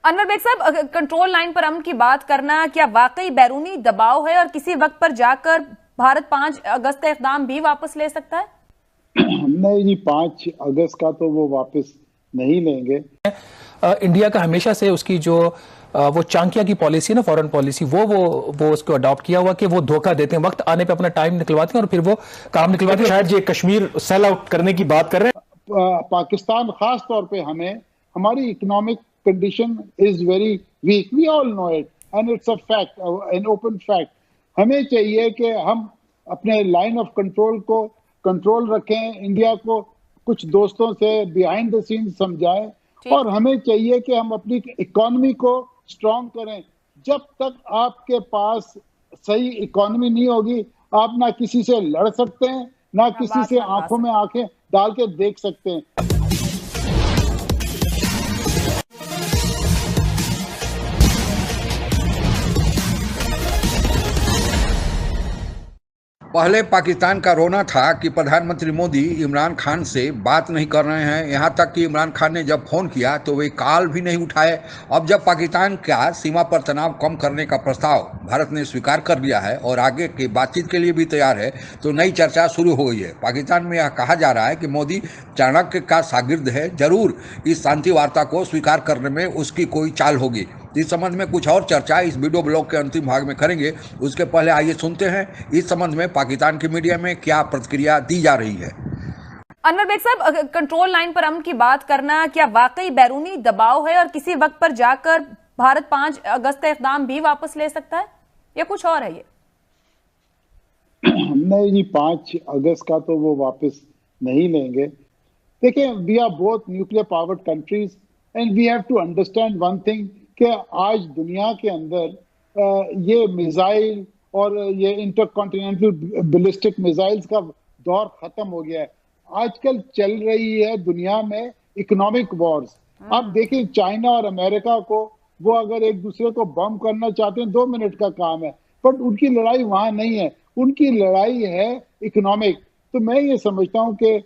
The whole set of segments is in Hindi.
अनवर बेग साहब, कंट्रोल लाइन पर अमन की बात करना क्या वाकई बैरूनी दबाव है और किसी वक्त पर जाकर भारत 5 अगस्त का इक़दाम भी वापस ले सकता है? नहीं जी, 5 अगस्त का तो वो वापस नहीं लेंगे। इंडिया का हमेशा से उसकी जो वो चांकिया की पॉलिसी है ना, फॉरेन पॉलिसी, वो उसको अडॉप्ट किया हुआ कि वो धोखा देते हैं, वक्त आने पे अपना टाइम निकलवाते हैं और फिर वो काम निकलवाते हैं। शायद ये कश्मीर सेल आउट करने की बात कर रहे हैं। पाकिस्तान खास तौर पे हमारी economic condition is very weak, we all know it and it's a fact, an open fact. हमें चाहिए कि हम अपने लाइन ऑफ कंट्रोल को कंट्रोल रखें, इंडिया को कुछ दोस्तों से बिहाइंड द सीन समझाएं, और हमें चाहिए कि हम अपनी इकोनॉमी को स्ट्रॉन्ग करें। जब तक आपके पास सही इकोनॉमी नहीं होगी, आप ना किसी से लड़ सकते हैं, ना किसी से आंखों में आंखें डाल के देख सकते हैं। पहले पाकिस्तान का रोना था कि प्रधानमंत्री मोदी इमरान खान से बात नहीं कर रहे हैं, यहाँ तक कि इमरान खान ने जब फ़ोन किया तो वे कॉल भी नहीं उठाए। अब जब पाकिस्तान का सीमा पर तनाव कम करने का प्रस्ताव भारत ने स्वीकार कर लिया है और आगे की बातचीत के लिए भी तैयार है, तो नई चर्चा शुरू हो गई है। पाकिस्तान में यह कहा जा रहा है कि मोदी चाणक्य का शागिर्द है, जरूर इस शांति वार्ता को स्वीकार करने में उसकी कोई चाल होगी। इस संबंध में कुछ और चर्चा इस वीडियो ब्लॉग के अंतिम भाग में करेंगे। उसके पहले आइए सुनते हैं इस संबंध में पाकिस्तान की मीडिया में क्या प्रतिक्रिया दी जा रही है। अनवर बेग साहब, कंट्रोल लाइन पर अमन की बात करना क्या वाकई बैरूनी दबाव है और किसी वक्त पर जाकर भारत 5 अगस्त का इक़दाम भी वापस ले सकता है, या कुछ और है ये? नहीं जी, 5 अगस्त का तो वो वापस नहीं लेंगे। देखिए, we are both nuclear powered countries and we have to understand one thing कि आज दुनिया के अंदर ये मिसाइल और ये इंटरकॉन्टिनेंटल बैलिस्टिक मिसाइल्स का दौर खत्म हो गया है। आजकल चल रही है दुनिया में इकोनॉमिक वॉर्स। आप देखिए, चाइना और अमेरिका को वो अगर एक दूसरे को बम करना चाहते हैं 2 मिनट का काम है, बट उनकी लड़ाई वहां नहीं है, उनकी लड़ाई है इकोनॉमिक। तो मैं ये समझता हूं कि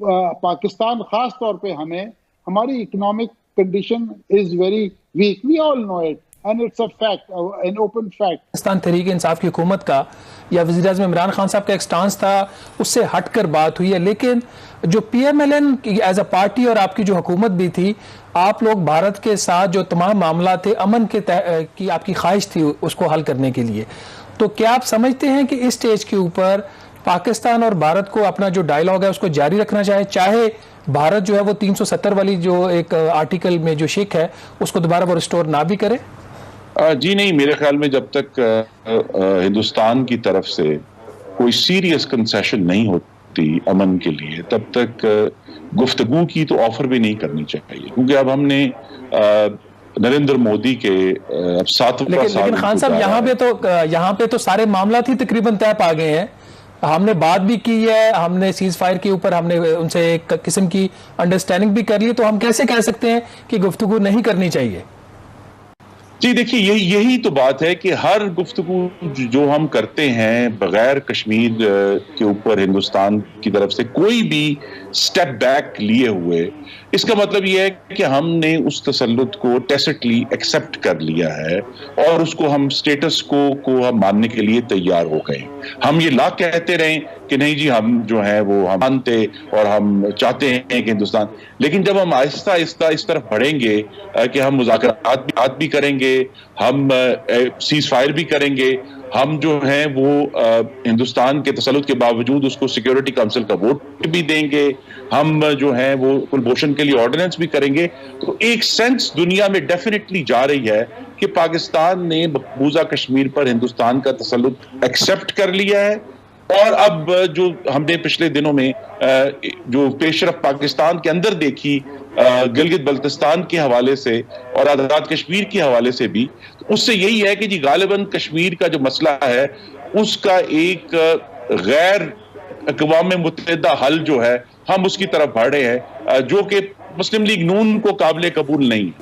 पाकिस्तान खास तौर पे हमारी economic condition is very weak, we all know it and it's a fact, an open fact. Pakistan Tehreek Insaf की हुकूमत का या वज़ीर आज़म इमरान खान साहब का एक स्टांस था, उससे हटकर बात हुई है, लेकिन जो PMLN एज अ पार्टी और आपकी जो हुकूमत भी थी, आप लोग भारत के साथ जो तमाम मामला थे अमन के की आपकी ख्वाहिश थी उसको हल करने के लिए। तो क्या आप समझते हैं कि इस स्टेज के ऊपर पाकिस्तान और भारत को अपना जो डायलॉग है उसको जारी रखना चाहे भारत जो है वो 370 वाली जो एक आर्टिकल में जो शिक है उसको दोबारा वो रिस्टोर ना भी करे? जी नहीं, मेरे ख्याल में जब तक हिंदुस्तान की तरफ से कोई सीरियस कंसेशन नहीं होती अमन के लिए, तब तक गुफ्तगू की तो ऑफर भी नहीं करनी चाहिए, क्योंकि अब हमने नरेंद्र मोदी के अब 7वां साल। लेकिन खान साहब, यहाँ पे तो सारे मामला ही तकरीबन तय पा गए हैं। हमने बात भी की है, हमने सीज फायर के ऊपर हमने उनसे एक किस्म की अंडरस्टैंडिंग भी कर ली, तो हम कैसे कह सकते हैं कि गुफ्तगू नहीं करनी चाहिए? जी देखिए, यही तो बात है कि हर गुफ्तगू जो हम करते हैं बगैर कश्मीर के ऊपर हिंदुस्तान की तरफ से कोई भी स्टेप बैक लिए हुए, इसका मतलब यह है कि हमने उस तसल्लुत को टेसिटली एक्सेप्ट कर लिया है और उसको हम स्टेटस को हम मानने के लिए तैयार हो गए। हम ये ला कहते रहे कि नहीं जी, हम जो है वो हम मानते और हम चाहते हैं कि हिंदुस्तान, लेकिन जब हम आहिस्ता आहिस्ता इस तरफ बढ़ेंगे कि हम मुज़ाकरात भी करेंगे, हम सीज फायर भी करेंगे, हम जो है वो हिंदुस्तान के तसल्लुत के बावजूद उसको सिक्योरिटी काउंसिल का वोट भी देंगे, हम जो है वो कुलभूषण के लिए ऑर्डिनेंस भी करेंगे, तो एक सेंस दुनिया में डेफिनेटली जा रही है कि पाकिस्तान ने मकबूजा कश्मीर पर हिंदुस्तान का तसल्लुत एक्सेप्ट कर लिया है। और अब जो हमने पिछले दिनों में जो पेशरफ पाकिस्तान के अंदर देखी गिलगित बल्तिस्तान के हवाले से और आज़ाद कश्मीर के हवाले से भी, तो उससे यही है कि जी गालिबन कश्मीर का जो मसला है उसका एक गैर अक़वाम मुत्तहिदा हल जो है हम उसकी तरफ बढ़ रहे हैं, जो कि मुस्लिम लीग नून को काबिल कबूल नहीं।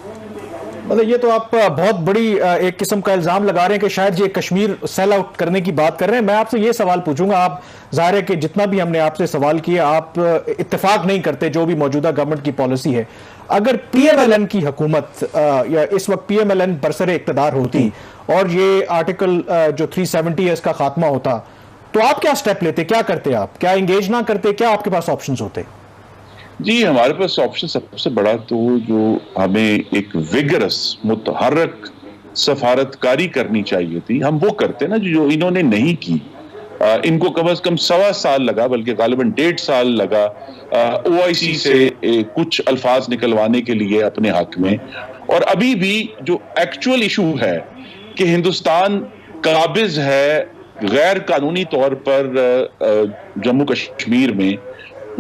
मतलब ये तो आप बहुत बड़ी एक किस्म का इल्जाम लगा रहे हैं कि शायद ये कश्मीर सेल आउट करने की बात कर रहे हैं। मैं आपसे ये सवाल पूछूंगा, आप जाहिर है कि जितना भी हमने आपसे सवाल किया आप इत्तेफाक नहीं करते जो भी मौजूदा गवर्नमेंट की पॉलिसी है, अगर पीएमएलएन की हुकूमत या इस वक्त पीएमएलएन बरसरे इक्तदार होती और ये आर्टिकल जो 370 है इसका खात्मा होता, तो आप क्या स्टेप लेते, क्या करते आप? क्या एंगेज ना करते? क्या आपके पास ऑप्शंस होते? जी, हमारे पास ऑप्शन सबसे बड़ा तो जो हमें एक विगरस मुतहर्रक सफारतकारी करनी चाहिए थी, हम वो करते ना जो इन्होंने नहीं की। इनको कम से कम 1.25 साल लगा, बल्कि गालिबन 1.5 साल लगा ओआईसी से कुछ अल्फाज निकलवाने के लिए अपने हक में। और अभी भी जो एक्चुअल इशू है कि हिंदुस्तान काबिज है गैर कानूनी तौर पर जम्मू कश्मीर में,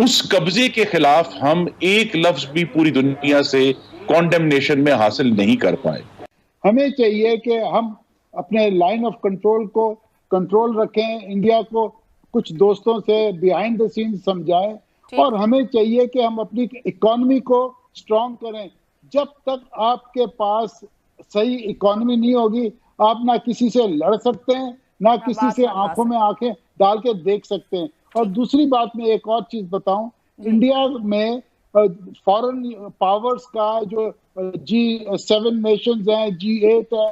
उस कब्जे के खिलाफ हम एक लफ्ज भी पूरी दुनिया से कॉन्डेमनेशन में हासिल नहीं कर पाए। हमें चाहिए कि हम अपने लाइन ऑफ कंट्रोल को कंट्रोल रखें, इंडिया को कुछ दोस्तों से बिहाइंड द सीन समझाएं, और हमें चाहिए कि हम अपनी इकोनॉमी को स्ट्रॉन्ग करें। जब तक आपके पास सही इकोनॉमी नहीं होगी, आप ना किसी से लड़ सकते हैं, ना किसी से आंखों में आंखें डाल के देख सकते हैं। और दूसरी बात मैं एक और चीज बताऊं, इंडिया में फॉरेन पावर्स का जो G7 नेशंस हैं, G8 है,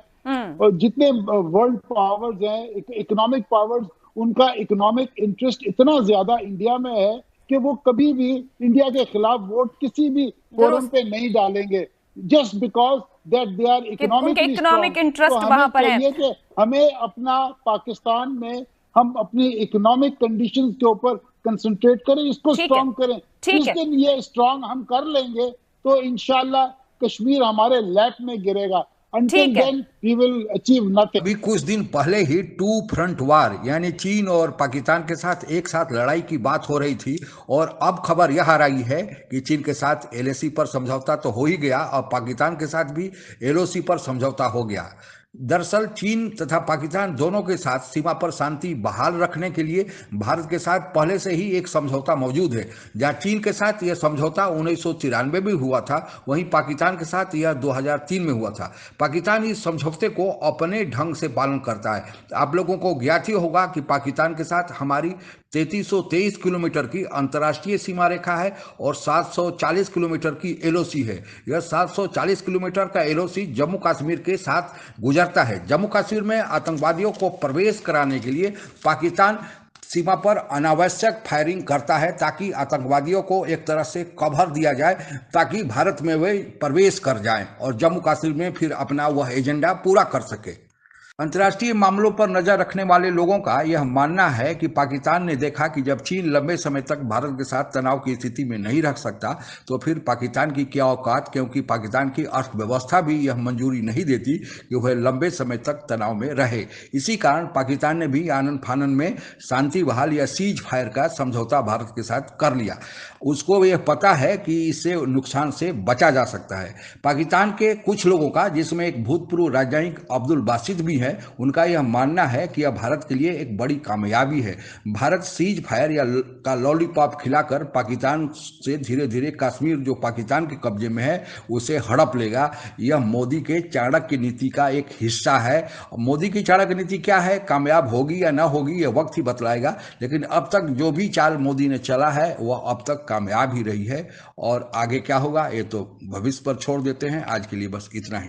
और जितने वर्ल्ड पावर्स हैं, इकोनॉमिक पावर्स, उनका इकोनॉमिक इंटरेस्ट इतना ज्यादा इंडिया में है कि वो कभी भी इंडिया के खिलाफ वोट किसी भी फोरम पे नहीं डालेंगे, just because that they are economic interest वहां पर है। कि हमें अपना पाकिस्तान में हम अपनी इकोनॉमिक कंडीशंस के ऊपर कंसंट्रेट करें, इसको स्ट्रॉन्ग करें। जिस दिन ये स्ट्रॉन्ग हम कर लेंगे तो इंशाल्लाह कश्मीर हमारे लैप में गिरेगा। Until then, we will achieve nothing. अभी कुछ दिन पहले ही 2 फ्रंट वार यानी चीन और पाकिस्तान के साथ एक साथ लड़ाई की बात हो रही थी, और अब खबर यह आ रही है कि चीन के साथ एलओसी पर समझौता तो हो ही गया और पाकिस्तान के साथ भी एलओसी पर समझौता हो गया। दरअसल चीन तथा पाकिस्तान दोनों के साथ सीमा पर शांति बहाल रखने के लिए भारत के साथ पहले से ही एक समझौता मौजूद है। जहां चीन के साथ यह समझौता 1993 में हुआ था, वहीं पाकिस्तान के साथ यह 2003 में हुआ था। पाकिस्तान इस समझौते को अपने ढंग से पालन करता है। आप लोगों को ज्ञात ही होगा कि पाकिस्तान के साथ हमारी 3323 किलोमीटर की अंतर्राष्ट्रीय सीमा रेखा है और 740 किलोमीटर की एलओसी है। यह 740 किलोमीटर का एलओसी जम्मू कश्मीर के साथ गुजरता है। जम्मू कश्मीर में आतंकवादियों को प्रवेश कराने के लिए पाकिस्तान सीमा पर अनावश्यक फायरिंग करता है, ताकि आतंकवादियों को एक तरह से कवर दिया जाए, ताकि भारत में वे प्रवेश कर जाएं और जम्मू कश्मीर में फिर अपना वह एजेंडा पूरा कर सके। अंतर्राष्ट्रीय मामलों पर नजर रखने वाले लोगों का यह मानना है कि पाकिस्तान ने देखा कि जब चीन लंबे समय तक भारत के साथ तनाव की स्थिति में नहीं रख सकता, तो फिर पाकिस्तान की क्या औकात, क्योंकि पाकिस्तान की अर्थव्यवस्था भी यह मंजूरी नहीं देती कि वह लंबे समय तक तनाव में रहे। इसी कारण पाकिस्तान ने भी आनन फानन में शांति बहाल या सीज फायर का समझौता भारत के साथ कर लिया। उसको यह पता है कि इससे नुकसान से बचा जा सकता है। पाकिस्तान के कुछ लोगों का, जिसमें एक भूतपूर्व राजनयिक अब्दुल बासित भी है, उनका यह मानना है कि यह भारत के लिए एक बड़ी कामयाबी है। भारत सीज फायर या का लॉलीपॉप खिलाकर पाकिस्तान से धीरे धीरे कश्मीर जो पाकिस्तान के कब्जे में है उसे हड़प लेगा। यह मोदी के चाणक्य नीति का एक हिस्सा है। मोदी की चाणक्य नीति क्या है, कामयाब होगी या ना होगी, यह वक्त ही बतलाएगा। लेकिन अब तक जो भी चाल मोदी ने चला है वह अब तक कामयाब ही रही है, और आगे क्या होगा ये तो भविष्य पर छोड़ देते हैं। आज के लिए बस इतना ही।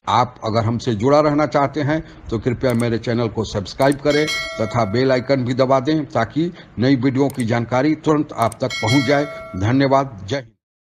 आप अगर हमसे जुड़ा रहना चाहते हैं तो कृपया मेरे चैनल को सब्सक्राइब करें तथा बेल आइकन भी दबा दें, ताकि नई वीडियो की जानकारी तुरंत आप तक पहुंच जाए। धन्यवाद। जय हिंद।